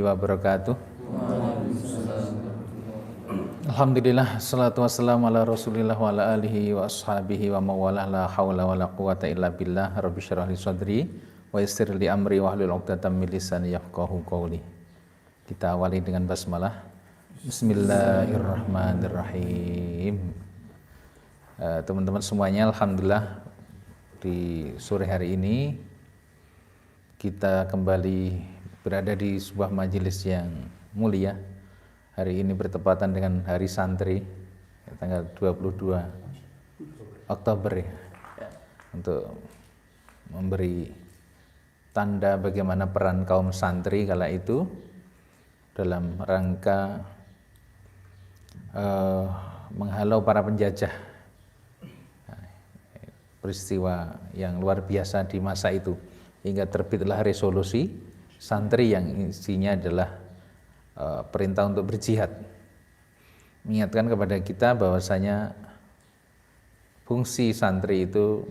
wabarakatuh. Alhamdulillah, salatu wassalamu ala rasulillah wa ala alihi wa ashabihi wa mawalah, la hawla wa la quwata illa billah. Rabbi syrah li sadri wa yassir li amri wa hlul 'uqdatam min lisani yafqahu qawli. Kita awali dengan basmalah. Bismillahirrahmanirrahim. Teman-teman semuanya, alhamdulillah di sore hari ini kita kembali berada di sebuah majelis yang mulia. Hari ini bertepatan dengan Hari Santri, tanggal 22 Oktober ya, untuk memberi tanda bagaimana peran kaum santri kala itu dalam rangka menghalau para penjajah. Peristiwa yang luar biasa di masa itu, hingga terbitlah resolusi santri yang isinya adalah perintah untuk berjihad, mengingatkan kepada kita bahwasanya fungsi santri itu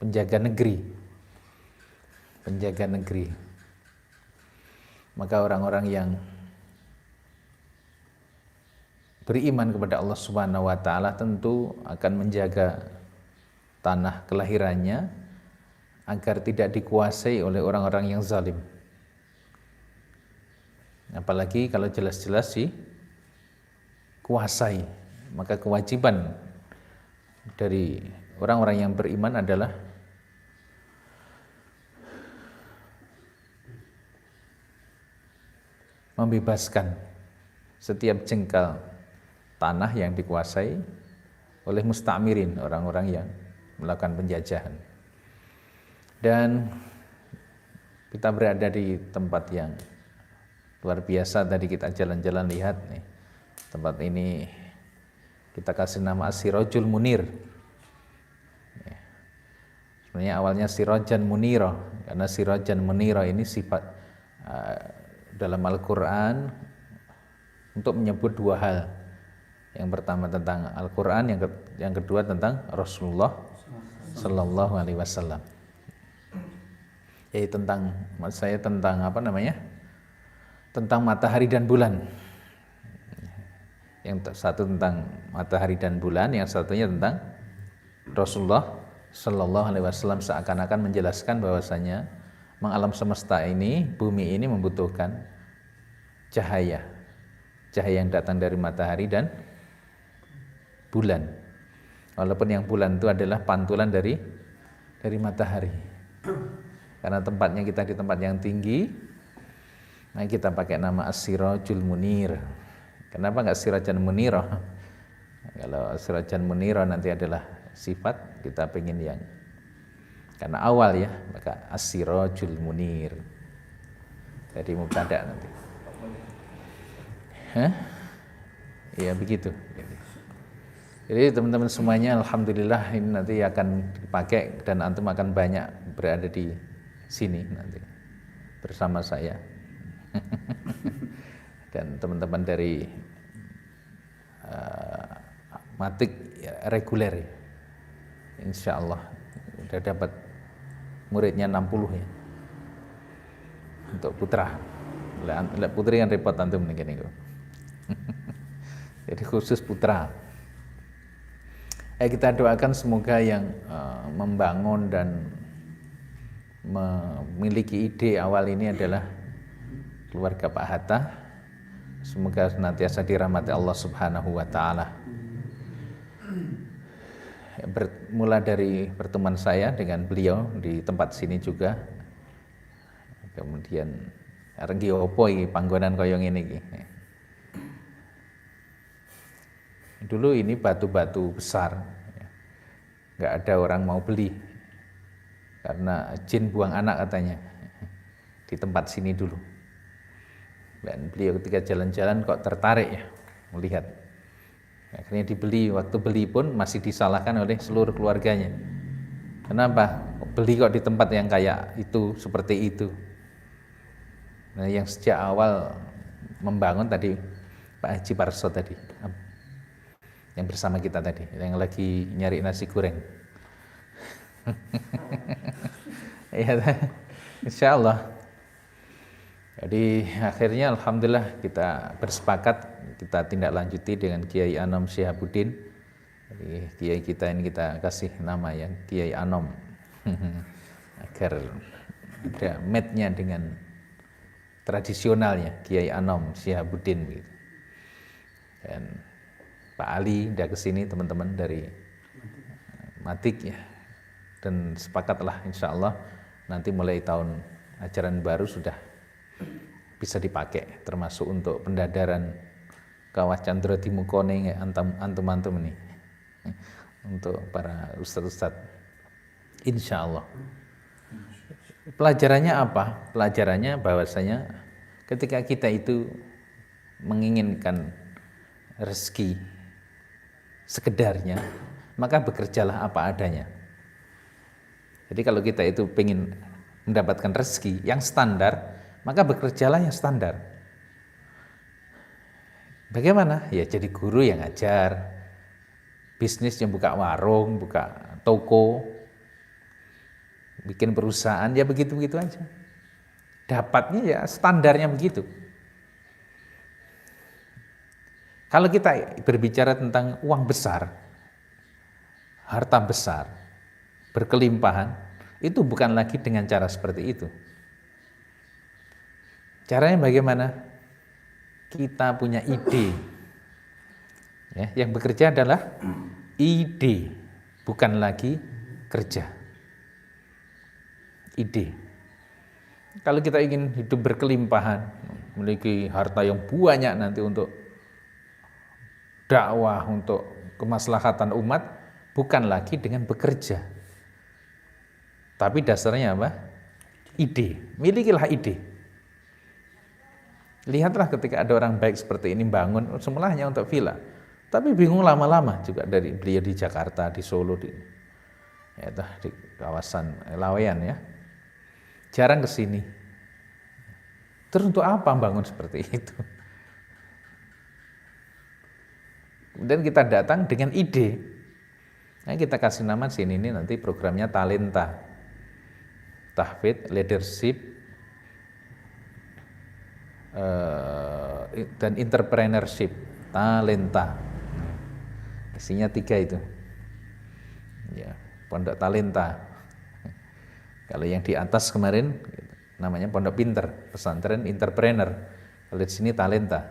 penjaga negeri. Maka orang-orang yang beriman kepada Allah Subhanahu wa taala tentu akan menjaga tanah kelahirannya agar tidak dikuasai oleh orang-orang yang zalim. Apalagi kalau jelas-jelas dikuasai, maka kewajiban dari orang-orang yang beriman adalah membebaskan setiap jengkal tanah yang dikuasai oleh musta'mirin, orang-orang yang melakukan penjajahan. Dan kita berada di tempat yang luar biasa. Tadi kita jalan-jalan lihat nih, tempat ini kita kasih nama As-Sirajul Munir. Sebenarnya awalnya Sirajan Muniro, karena Sirajan Muniro ini sifat dalam Al-Quran untuk menyebut dua hal. Yang pertama tentang Al-Quran, yang kedua tentang Rasulullah Sallallahu Alaihi Wasallam. Yaitu tentang tentang matahari dan bulan. Yang satu tentang matahari dan bulan, yang satunya tentang Rasulullah Sallallahu Alaihi Wasallam, seakan-akan menjelaskan bahwasanya alam semesta ini, bumi ini membutuhkan cahaya yang datang dari matahari dan bulan. Walaupun yang bulan itu adalah pantulan dari matahari. Karena tempatnya kita di tempat yang tinggi, nah kita pakai nama As-Sirajul Munir. Kenapa enggak Sirajan Muniro? Kalau Sirajan Muniro nanti adalah sifat, kita pengen yang karena awal ya, maka As-Sirajul Munir. Jadi mubtada nanti. Ya begitu. Jadi teman-teman semuanya, alhamdulillah ini nanti akan dipakai dan antum akan banyak berada di sini nanti bersama saya. Dan teman-teman dari matik ya, reguler ya. Insya Allah sudah dapat muridnya 60 ya, untuk putra. Putri kan repot antum nih. Jadi khusus putra. Kita doakan semoga yang membangun dan memiliki ide awal ini adalah keluarga Pak Hatta. Semoga senantiasa dirahmati Allah Subhanahu wa taala. Bermula dari pertemuan saya dengan beliau di tempat sini juga. Kemudian renggi opo iki panggonan kaya ngene iki. Dulu ini batu-batu besar, nggak ada orang mau beli karena jin buang anak katanya di tempat sini dulu. Dan beliau ketika jalan-jalan kok tertarik ya melihat, akhirnya dibeli. Waktu beli pun masih disalahkan oleh seluruh keluarganya. Kenapa beli kok di tempat yang kayak itu, seperti itu? Nah, yang sejak awal membangun tadi Pak Haji Parso tadi, yang bersama kita tadi, yang lagi nyari nasi goreng. Ya, insya Allah Jadi akhirnya alhamdulillah kita bersepakat kita tindak lanjuti dengan Kiai Anom Syihabuddin. Jadi Kiai kita ini kita kasih nama ya Kiai Anom agar ada match-nya dengan tradisionalnya Kiai Anom Syihabuddin gitu. Dan Pak Ali udah kesini teman-teman dari Matik ya, dan sepakatlah insya Allah nanti mulai tahun ajaran baru sudah bisa dipakai termasuk untuk pendadaran Kawah Candra Dimukone antum-antum ini untuk para ustadz-ustadz insya Allah. Pelajarannya apa? Pelajarannya bahwasanya ketika kita itu menginginkan rezeki sekedarnya, maka bekerjalah apa adanya. Jadi kalau kita itu pengen mendapatkan rezeki yang standar, maka bekerjalah yang standar. Bagaimana? Ya jadi guru yang ngajar, bisnis yang buka warung, buka toko, bikin perusahaan, ya begitu-begitu aja. Dapatnya ya standarnya begitu. Kalau kita berbicara tentang uang besar, harta besar, berkelimpahan, itu bukan lagi dengan cara seperti itu. Caranya bagaimana? Kita punya ide. Ya, yang bekerja adalah ide, bukan lagi kerja. Ide. Kalau kita ingin hidup berkelimpahan, memiliki harta yang banyak nanti untuk dakwah, untuk kemaslahatan umat, bukan lagi dengan bekerja. Tapi dasarnya apa? Ide. Milikilah ide. Lihatlah ketika ada orang baik seperti ini bangun, semulanya untuk villa. Tapi bingung lama-lama juga dari beliau di Jakarta, di Solo, di kawasan Laweyan ya. Jarang ke sini. Terus untuk apa bangun seperti itu? Kemudian kita datang dengan ide. Nah, kita kasih nama sini ini nanti programnya Talenta. Tahfidz, leadership, dan entrepreneurship, talenta. Isinya 3 itu. Ya, pondok talenta. Kalau yang di atas kemarin namanya pondok pinter, pesantren entrepreneur. Kalau di sini talenta.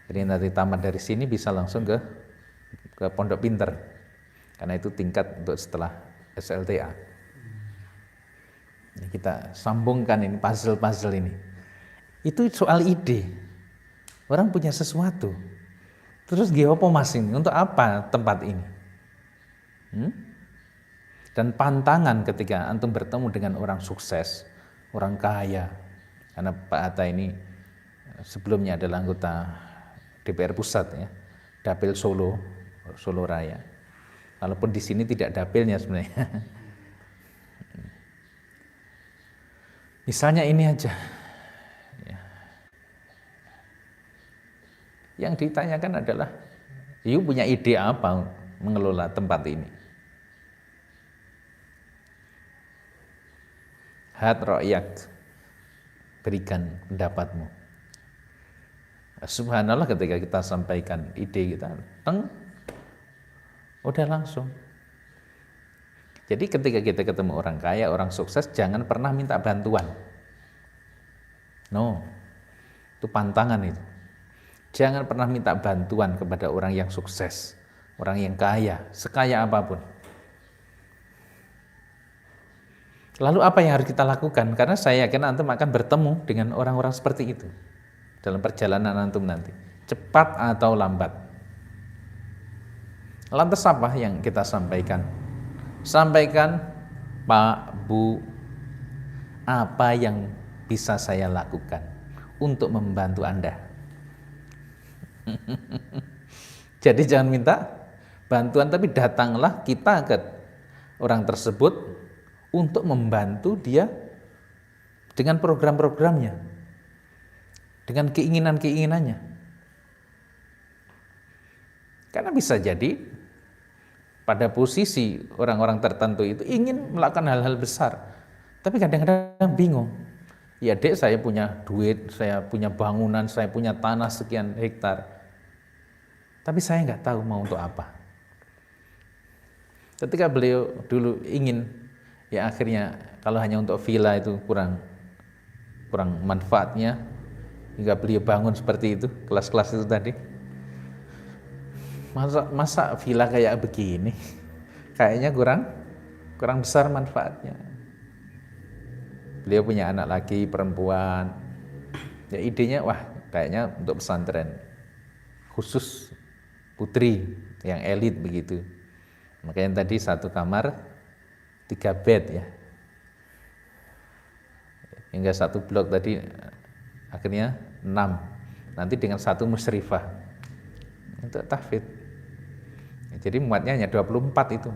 Jadi nanti tamat dari sini bisa langsung ke pondok pinter. Karena itu tingkat untuk setelah SLTA. Ini kita sambungkan ini puzzle-puzzle ini. Itu soal ide. Orang punya sesuatu. Terus geopo mas ini, untuk apa tempat ini? Dan pantangan ketika antum bertemu dengan orang sukses, orang kaya. Karena Pak Hatta ini sebelumnya adalah anggota DPR Pusat ya, Dapil Solo, Solo Raya. Walaupun di sini tidak dapilnya sebenarnya. Misalnya ini aja. Yang ditanyakan adalah, you punya ide apa mengelola tempat ini? Hat rakyat, berikan pendapatmu. Subhanallah ketika kita sampaikan ide kita, udah langsung. Jadi ketika kita ketemu orang kaya, orang sukses, jangan pernah minta bantuan. No, itu pantangan itu. Jangan pernah minta bantuan kepada orang yang sukses, orang yang kaya, sekaya apapun. Lalu apa yang harus kita lakukan? Karena saya yakin antum akan bertemu dengan orang-orang seperti itu dalam perjalanan antum nanti, cepat atau lambat. Lantas apa yang kita sampaikan? Sampaikan, Pak, Bu, apa yang bisa saya lakukan untuk membantu Anda? Jadi jangan minta bantuan, tapi datanglah kita ke orang tersebut untuk membantu dia dengan program-programnya, dengan keinginan-keinginannya. Karena bisa jadi pada posisi orang-orang tertentu itu ingin melakukan hal-hal besar, tapi kadang-kadang bingung. Ya dek, saya punya duit, saya punya bangunan, saya punya tanah sekian hektar, tapi saya nggak tahu mau untuk apa. Ketika beliau dulu ingin, ya akhirnya kalau hanya untuk villa itu kurang manfaatnya, hingga beliau bangun seperti itu, kelas-kelas itu tadi. Masa villa kayak begini, kayaknya kurang besar manfaatnya. Beliau punya anak lagi perempuan, ya idenya wah kayaknya untuk pesantren khusus putri yang elit begitu. Makanya tadi 1 kamar 3 bed ya, hingga 1 blok tadi akhirnya 6, nanti dengan 1 musyrifah untuk tahfidz. Jadi muatnya hanya 24 itu.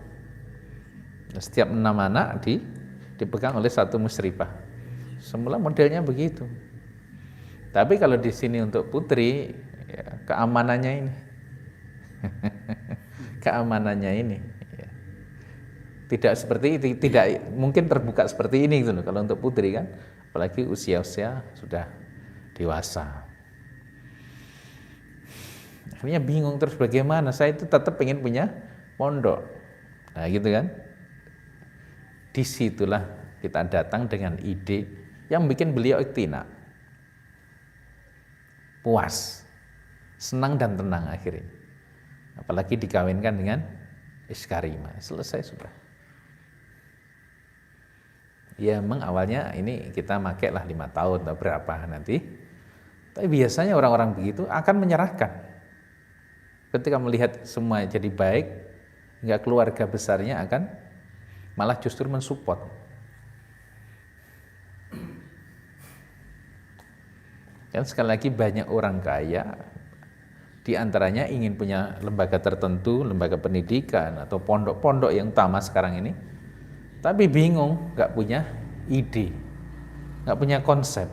Setiap 6 anak dipegang oleh 1 musyrifah. Semula modelnya begitu. Tapi kalau di sini untuk putri, ya, keamanannya ini, keamanannya ini, ya. Tidak seperti itu, tidak mungkin terbuka seperti ini gitu loh. Kalau untuk putri kan, apalagi usia-usia sudah dewasa. Akhirnya bingung terus bagaimana. Saya itu tetap pengen punya pondok. Nah gitu kan. Disitulah kita datang dengan ide yang bikin beliau iktina, puas, senang dan tenang akhirnya. Apalagi dikawinkan dengan Iskarimah, selesai sudah. Ya memang awalnya ini kita pakai lah 5 tahun atau berapa nanti. Tapi biasanya orang-orang begitu akan menyerahkan. Ketika melihat semua jadi baik, hingga keluarga besarnya akan malah justru mensupport. Dan sekali lagi banyak orang kaya, di antaranya ingin punya lembaga tertentu, lembaga pendidikan atau pondok-pondok yang utama sekarang ini, tapi bingung, nggak punya ide, nggak punya konsep.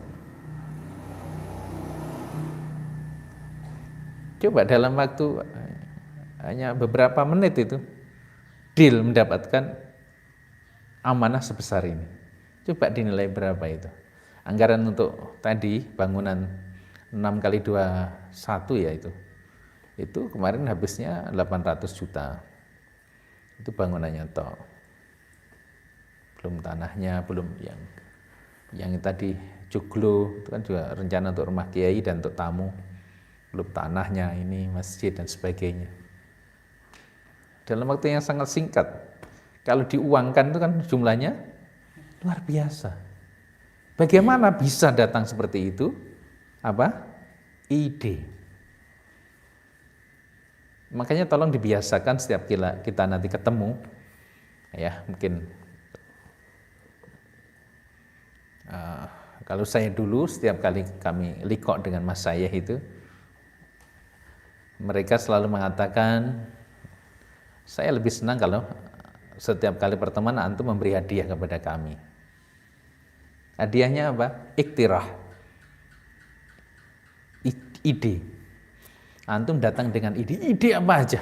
Coba dalam waktu hanya beberapa menit itu deal mendapatkan amanah sebesar ini. Coba dinilai berapa itu. Anggaran untuk tadi bangunan 6x21 ya itu. Itu kemarin habisnya 800 juta. Itu bangunannya toh. Belum tanahnya, belum yang tadi joglo itu kan juga rencana untuk rumah kiai dan untuk tamu. Belum tanahnya, ini masjid dan sebagainya. Dalam waktu yang sangat singkat. Kalau diuangkan itu kan jumlahnya luar biasa. Bagaimana bisa datang seperti itu? Apa? Ide. Makanya tolong dibiasakan setiap kita nanti ketemu, ya mungkin kalau saya dulu setiap kali kami liqo dengan Mas Syayikh itu, mereka selalu mengatakan, saya lebih senang kalau setiap kali pertemuan antum memberi hadiah kepada kami. Hadiahnya apa? Iktirah. Ide. Antum datang dengan ide apa aja.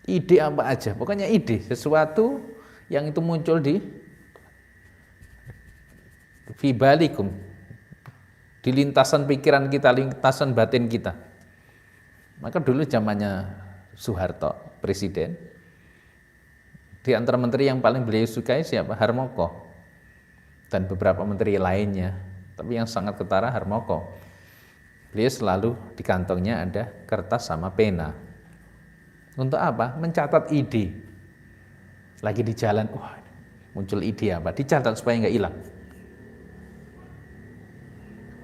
Ide apa aja, pokoknya ide, sesuatu yang itu muncul di fibalikum, di lintasan pikiran kita, lintasan batin kita. Maka dulu zamannya Soeharto, presiden, di antara menteri yang paling beliau sukai siapa? Harmoko dan beberapa menteri lainnya, tapi yang sangat ketara Harmoko. Beliau selalu di kantongnya ada kertas sama pena. Untuk apa? Mencatat ide. Lagi di jalan, wah muncul ide apa? Dicatat supaya nggak hilang.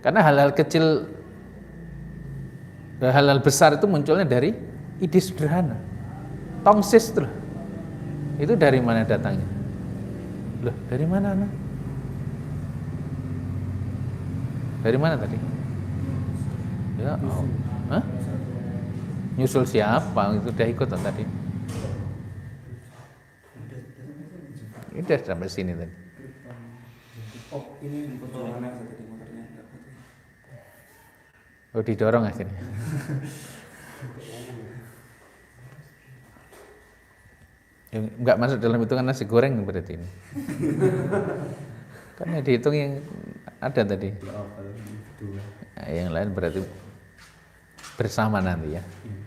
Karena hal-hal kecil, hal-hal besar itu munculnya dari ide sederhana. Tongsis tuh. Itu dari mana datangnya? Loh, dari mana anak? Dari mana tadi? Ya, oh. Hah? Nyusul siapa? Itu udah ikut tadi. Ini udah sampai sini tadi. Oh, ini foto anak tadi motornya enggak foto. Oh, didorong akhirnya. Enggak masuk dalam hitungan nasi goreng berarti ini. Kan ya dihitung yang ada tadi. Ya apa dua. Nah, yang lain berarti bersama nanti ya. Iya.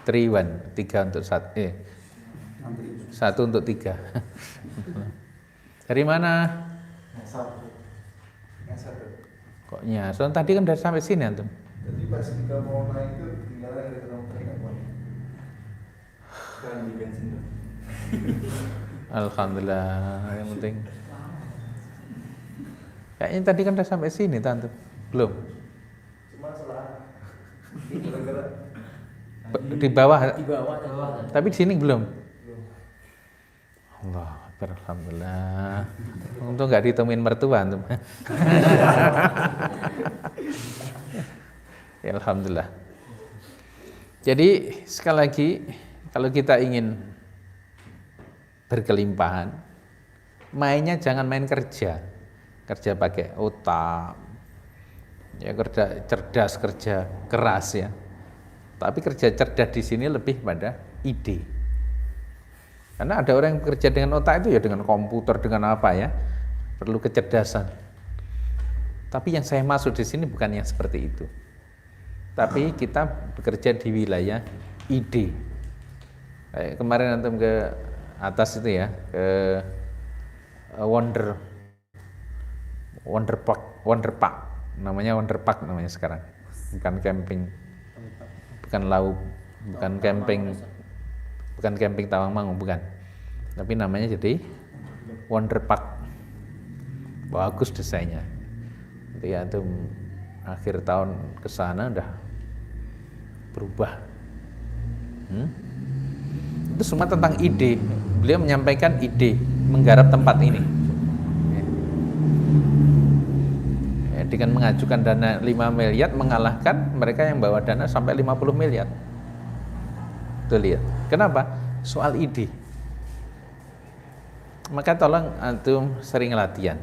Triwan, 3 untuk Nanti 1 untuk 3. Dari mana? satu. Yang satu. Kok nyasar? Tadi kan udah sampai sini antum. Jadi pas kita mau naik itu tinggalnya ada ketemu perempuan. Kan di bensin tuh. Alhamdulillah, yang penting. Kayaknya tadi kan udah sampai sini antum. Belum. Cuma salah. Gara-gara Di bawah, Di bawah tadi. tapi di sini belum. Allah, Akbar, alhamdulillah. Untung nggak ditemuin mertua antum. Ya, alhamdulillah. Jadi sekali lagi kalau kita ingin berkelimpahan, mainnya jangan main kerja pakai otak, ya kerja cerdas, kerja keras ya. Tapi kerja cerdas di sini lebih pada ide. Karena ada orang yang bekerja dengan otak itu ya dengan komputer, dengan apa ya, perlu kecerdasan. Tapi yang saya maksud di sini bukan yang seperti itu. Tapi kita bekerja di wilayah ide. Kayak kemarin antum ke atas itu ya, ke Wonder Park, namanya Wonder Park namanya sekarang. Bukan camping, bukan laut, bukan camping Tawangmangu, bukan. Tapi namanya jadi Wonder Park. Bagus desainnya. Nanti antum akhir tahun ke sana udah berubah. Itu semua tentang ide. Beliau menyampaikan ide menggarap tempat ini. Ya, dengan mengajukan dana 5 miliar mengalahkan mereka yang bawa dana sampai 50 miliar. Tuh lihat. Kenapa? Soal ide. Maka tolong antum sering latihan.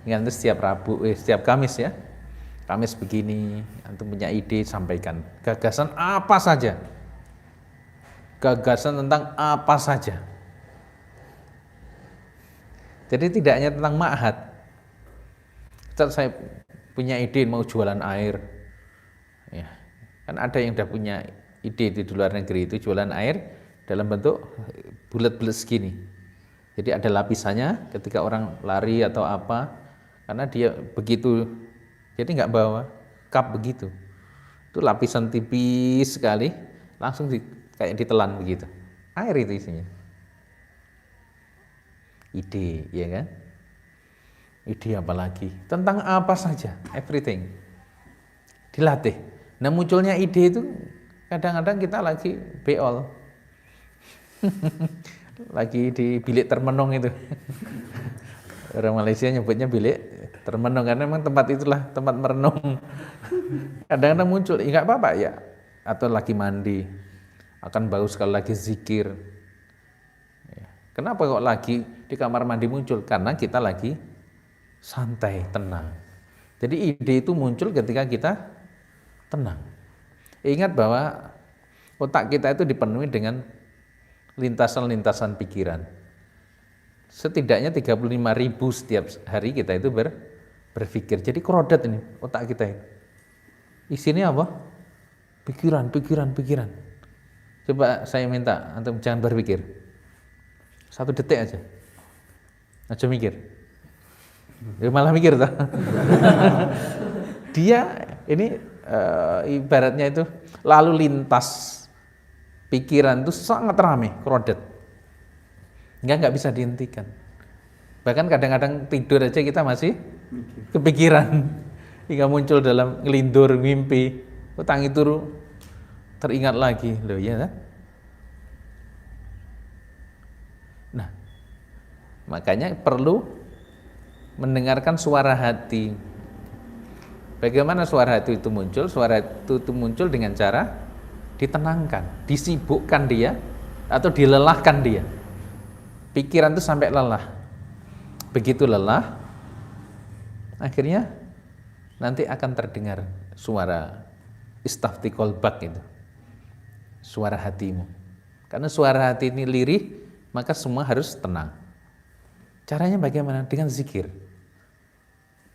Ingat setiap Kamis ya. Kamis begini, antum punya ide, sampaikan. Gagasan apa saja. Gagasan tentang apa saja. Jadi tidak hanya tentang ma'had. Saya punya ide mau jualan air. Ya. Kan ada yang udah punya ide di luar negeri itu jualan air dalam bentuk bulat-bulat segini. Jadi ada lapisannya ketika orang lari atau apa, karena dia begitu, jadi nggak bawa cup begitu, itu lapisan tipis sekali, langsung kayak ditelan begitu, air itu isinya. Ide, ya kan? Ide apa lagi? Tentang apa saja, everything. Dilatih. Nah munculnya ide itu kadang-kadang kita lagi beol. Lagi di bilik termenung itu. Orang Malaysia nyebutnya bilik termenung karena memang tempat itulah tempat merenung. Kadang-kadang muncul, enggak apa-apa ya. Atau lagi mandi, akan bau sekali lagi zikir. Ya. Kenapa kok lagi di kamar mandi muncul? Karena kita lagi santai, tenang. Jadi ide itu muncul ketika kita tenang. Ingat bahwa otak kita itu dipenuhi dengan lintasan-lintasan pikiran. Setidaknya 35.000 setiap hari kita itu berpikir. Jadi kerodat ini otak kita ini. Isinya apa? Pikiran. Coba saya minta antum jangan berpikir. 1 detik aja. Aja mikir. Ya malah mikir toh. Dia ini ibaratnya itu lalu lintas pikiran itu sangat ramai, kerodet. Nggak bisa dihentikan. Bahkan kadang-kadang tidur aja kita masih kepikiran. Hingga muncul dalam ngelindur, mimpi. Tangi turu, teringat lagi. Loh ya kan? Nah, makanya perlu mendengarkan suara hati. Bagaimana suara hati itu muncul? Suara hati itu muncul dengan cara ditenangkan, disibukkan dia atau dilelahkan dia. Pikiran itu sampai lelah. Begitu lelah, akhirnya nanti akan terdengar suara istafti qalbak itu. Suara hatimu. Karena suara hati ini lirih, maka semua harus tenang. Caranya bagaimana? Dengan zikir.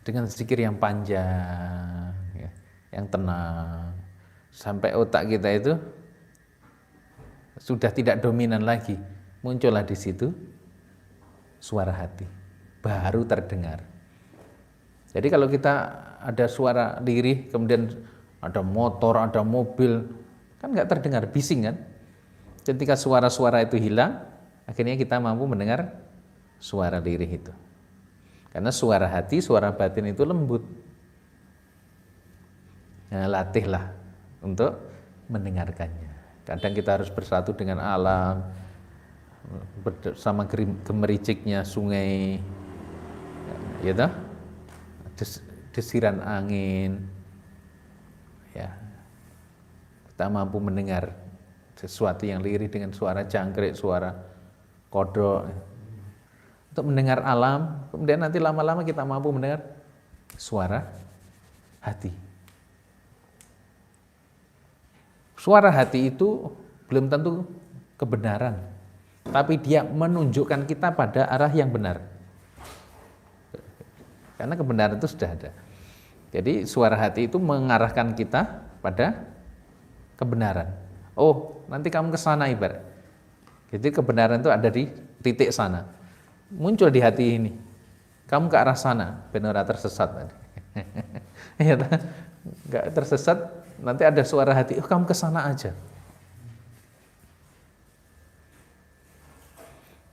Dengan zikir yang panjang, ya, yang tenang. Sampai otak kita itu sudah tidak dominan lagi. Muncullah di situ suara hati. Baru terdengar. Jadi kalau kita ada suara lirih, kemudian ada motor, ada mobil, kan nggak terdengar, bising kan? Ketika suara-suara itu hilang, akhirnya kita mampu mendengar suara lirih itu. Karena suara hati, suara batin itu lembut. Nah, latihlah untuk mendengarkannya. Kadang kita harus bersatu dengan alam, bersama gemericiknya sungai, ya toh? Desiran angin, ya, kita mampu mendengar sesuatu yang lirih dengan suara jangkrik, suara kodok, untuk mendengar alam. Kemudian nanti lama-lama kita mampu mendengar suara hati. Suara hati itu belum tentu kebenaran, tapi dia menunjukkan kita pada arah yang benar. Karena kebenaran itu sudah ada. Jadi suara hati itu mengarahkan kita pada kebenaran. Oh, nanti kamu ke sana ibarat. Jadi kebenaran itu ada di titik sana. Muncul di hati ini. Kamu ke arah sana, benar tersesat tadi. Ya, enggak tersesat, nanti ada suara hati, oh kamu ke sana aja.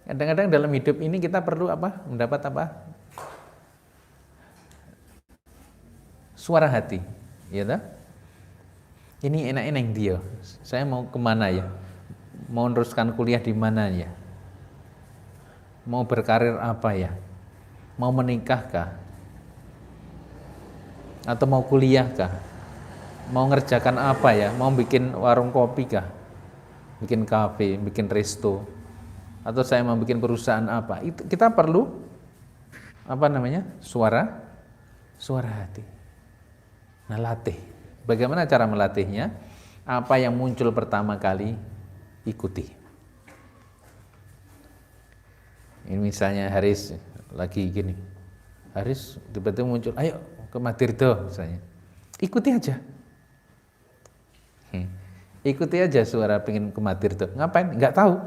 Kadang-kadang dalam hidup ini kita perlu apa? Mendapat apa? Suara hati, ya tak? Ini enak-enak dia. Saya mau kemana ya? Mau meneruskan kuliah di mana ya? Mau berkarir apa ya? Mau menikahkah? Atau mau kuliahkah? Mau ngerjakan apa ya? Mau bikin warung kopi kah? Bikin kafe, bikin resto? Atau saya mau bikin perusahaan apa? Itu kita perlu apa namanya? Suara hati. Nah, latih. Bagaimana cara melatihnya? Apa yang muncul pertama kali, ikuti. Ini misalnya Haris lagi gini. Haris tiba-tiba muncul, ayo ke Matirdo misalnya. Ikuti aja. Ikuti aja suara pengen ke Matirdo. Ngapain? Enggak tahu.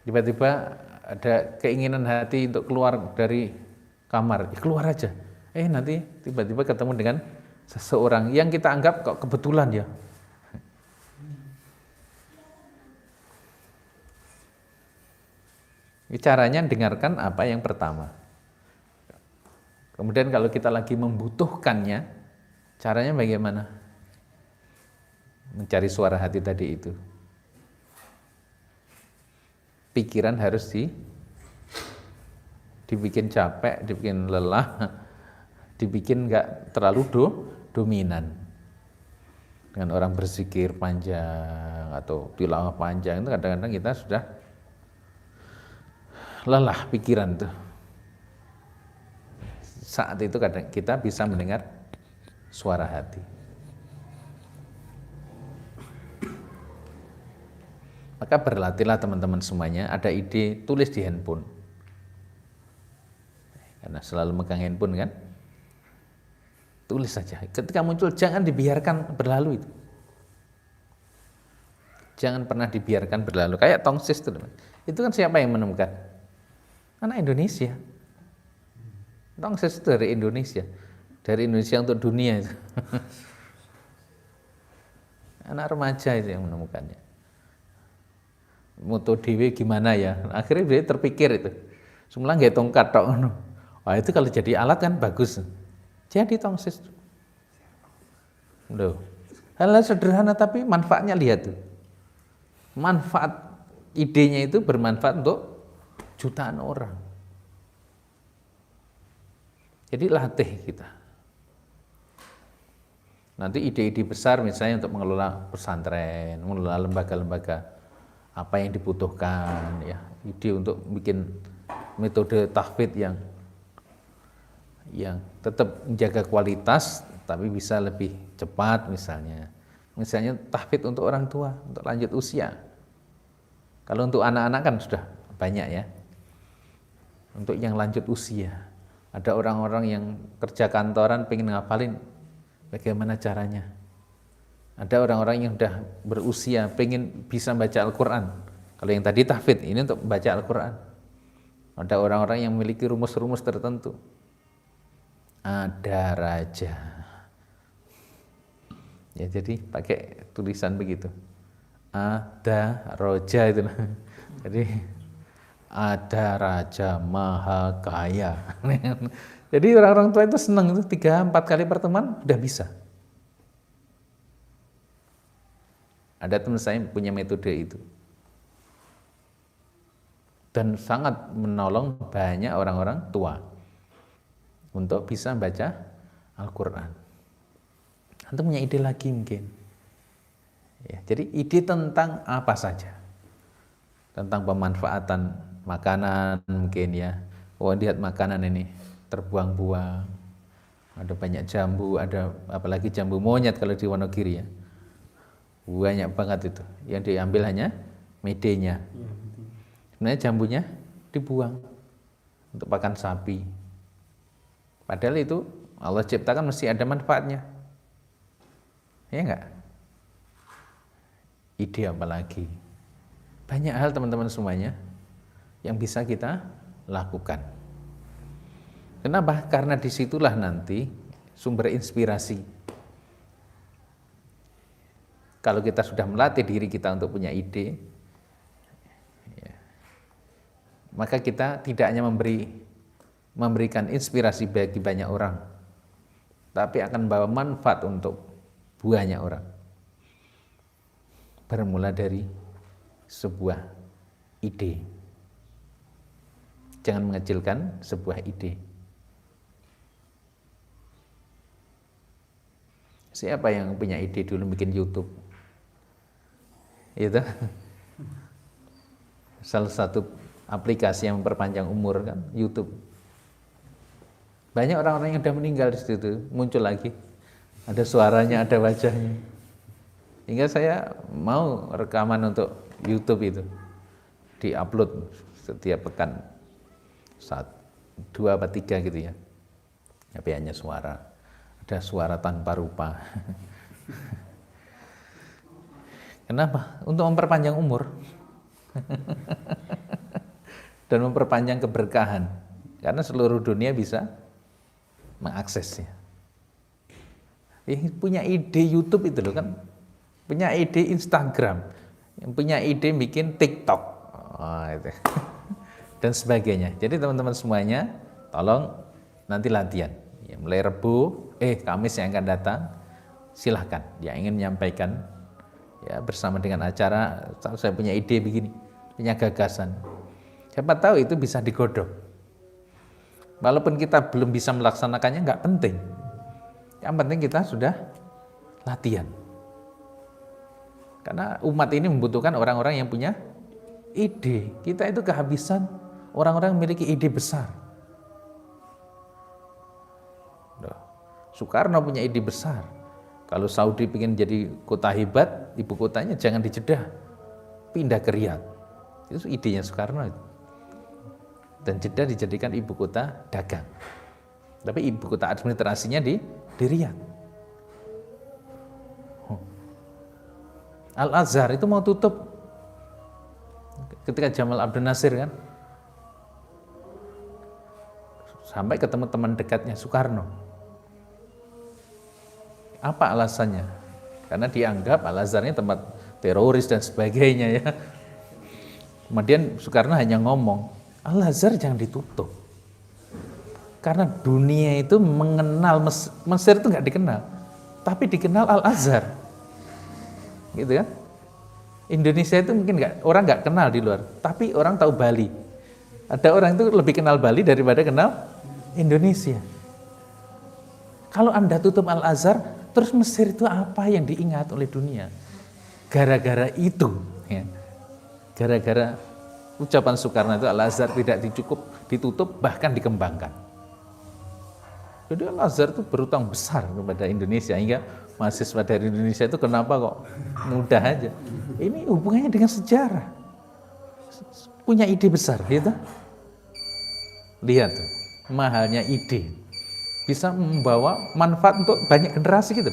Tiba-tiba ada keinginan hati untuk keluar dari kamar, ya keluar aja. Nanti tiba-tiba ketemu dengan seseorang yang kita anggap kok kebetulan ya. Caranya dengarkan apa yang pertama. Kemudian kalau kita lagi membutuhkannya, caranya bagaimana? Mencari suara hati tadi itu. Pikiran harus dibikin capek, dibikin lelah, dibikin enggak terlalu dominan. Dengan orang berzikir panjang atau tilawah panjang itu kadang-kadang kita sudah lelah pikiran tuh. Saat itu kadang kita bisa mendengar suara hati. Maka berlatihlah teman-teman semuanya, ada ide tulis di handphone. Karena selalu megang handphone kan. Tulis saja. Ketika muncul jangan dibiarkan berlalu itu. Jangan pernah dibiarkan berlalu. Kayak tongsis itu. Itu kan siapa yang menemukan? Anak Indonesia. Tongsis itu dari Indonesia. Dari Indonesia untuk dunia itu. Anak remaja itu yang menemukannya. Moto dewe gimana ya? Akhirnya dia terpikir itu. Semula nggak tongkat tok. Wah itu kalau jadi alat kan bagus. Jadi tongsis. Loh. Hal sederhana tapi manfaatnya lihat tuh. Manfaat idenya itu bermanfaat untuk jutaan orang. Jadi latih kita. Nanti ide-ide besar misalnya untuk mengelola pesantren, mengelola lembaga-lembaga apa yang dibutuhkan ya, ide untuk bikin metode tahfidz yang tetap menjaga kualitas tapi bisa lebih cepat misalnya tahfidz untuk orang tua untuk lanjut usia Kalau untuk anak-anak kan sudah banyak ya. Untuk yang lanjut usia, ada orang-orang yang kerja kantoran pengen ngapalin, bagaimana caranya? Ada orang-orang yang sudah berusia pengen bisa baca Al-Quran. Kalau yang tadi tahfidz, ini untuk baca Al-Quran. Ada orang-orang yang memiliki rumus-rumus tertentu. Ada raja. Ya, jadi pakai tulisan begitu. Ada roja itu. Jadi ada raja maha kaya. Jadi orang-orang tua itu senang, itu 3-4 kali pertemuan udah bisa. Ada teman saya punya metode itu. Dan sangat menolong banyak orang-orang tua untuk bisa baca Al-Quran. Antum punya ide lagi mungkin. Ya, jadi ide tentang apa saja. Tentang pemanfaatan makanan mungkin ya. Oh, lihat makanan ini terbuang-buang. Ada banyak jambu, ada apalagi jambu monyet kalau di Wonogiri ya. Banyak banget itu. Yang diambil hanya medenya. Sebenarnya jambunya dibuang untuk pakan sapi. Padahal itu Allah ciptakan mesti ada manfaatnya. Ya enggak? Ide apa lagi? Banyak hal teman-teman semuanya yang bisa kita lakukan. Kenapa? Karena disitulah nanti sumber inspirasi. Kalau kita sudah melatih diri kita untuk punya ide, ya, maka kita tidak hanya memberikan inspirasi bagi banyak orang, tapi akan bawa manfaat untuk banyak orang. Bermula dari sebuah ide. Jangan mengecilkan sebuah ide. Siapa yang punya ide dulu bikin YouTube? Itu salah satu aplikasi yang memperpanjang umur kan, YouTube. Banyak orang-orang yang sudah meninggal di situ, muncul lagi. Ada suaranya, ada wajahnya. Hingga saya mau rekaman untuk YouTube itu di-upload setiap pekan 2 atau 3 gitu ya. Tapi hanya suara. Ada suara tanpa rupa. Kenapa? Untuk memperpanjang umur. Dan memperpanjang keberkahan. Karena seluruh dunia bisa mengaksesnya. Punya ide YouTube itu loh kan. Punya ide Instagram. Yang punya ide bikin TikTok. Oh, itu. Dan sebagainya. Jadi teman-teman semuanya tolong nanti latihan. Ya, mulai Rabu, Kamis yang akan datang, silahkan yang ingin menyampaikan ya bersama dengan acara, saya punya ide begini, punya gagasan. Siapa tahu itu bisa digodok. Walaupun kita belum bisa melaksanakannya nggak penting. Yang penting kita sudah latihan. Karena umat ini membutuhkan orang-orang yang punya ide. Kita itu kehabisan orang-orang yang memiliki ide besar. Soekarno punya ide besar. Kalau Saudi ingin jadi kota hebat, ibu kotanya jangan di Jeddah, pindah ke Riyadh. Itu idenya Soekarno. Dan Jeddah dijadikan ibu kota dagang. Tapi ibu kota administrasinya di Riyadh. Al-Azhar itu mau tutup ketika Jamal Abdel Nasir kan. Sampai ketemu teman dekatnya Soekarno. Apa alasannya? Karena dianggap Al-Azhar ini tempat teroris dan sebagainya ya. Kemudian Soekarno hanya ngomong, Al-Azhar jangan ditutup. Karena dunia itu mengenal Mesir itu nggak dikenal, tapi dikenal Al-Azhar. Gitu kan? Indonesia itu mungkin orang nggak kenal di luar, tapi orang tahu Bali. Ada orang itu lebih kenal Bali daripada kenal Indonesia. Kalau Anda tutup Al-Azhar, terus Mesir itu apa yang diingat oleh dunia? Gara-gara itu, ya. Gara-gara ucapan Soekarno itu Al-Azhar tidak ditutup, bahkan dikembangkan. Jadi Al-Azhar itu berutang besar kepada Indonesia, hingga mahasiswa dari Indonesia itu kenapa kok mudah aja. Ini hubungannya dengan sejarah. punya ide besar, gitu. Lihat tuh, mahalnya ide bisa membawa manfaat untuk banyak generasi gitu.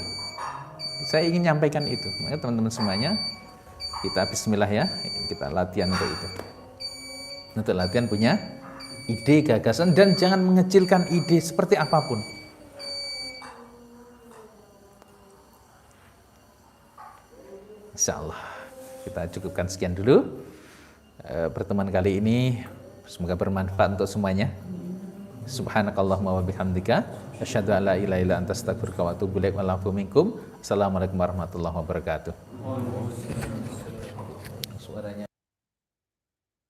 Saya ingin nyampaikan itu. Makanya teman-teman semuanya, kita bismillah ya, kita latihan untuk itu. Untuk latihan punya ide, gagasan, dan jangan mengecilkan ide seperti apapun. Insya Allah kita cukupkan sekian dulu pertemuan kali ini. Semoga bermanfaat untuk semuanya. Subhanakallahumma wa bihamdika asyhadu an la ilaha illa anta astaghfiruka wa atubu ilaik. Assalamualaikum warahmatullahi wabarakatuh.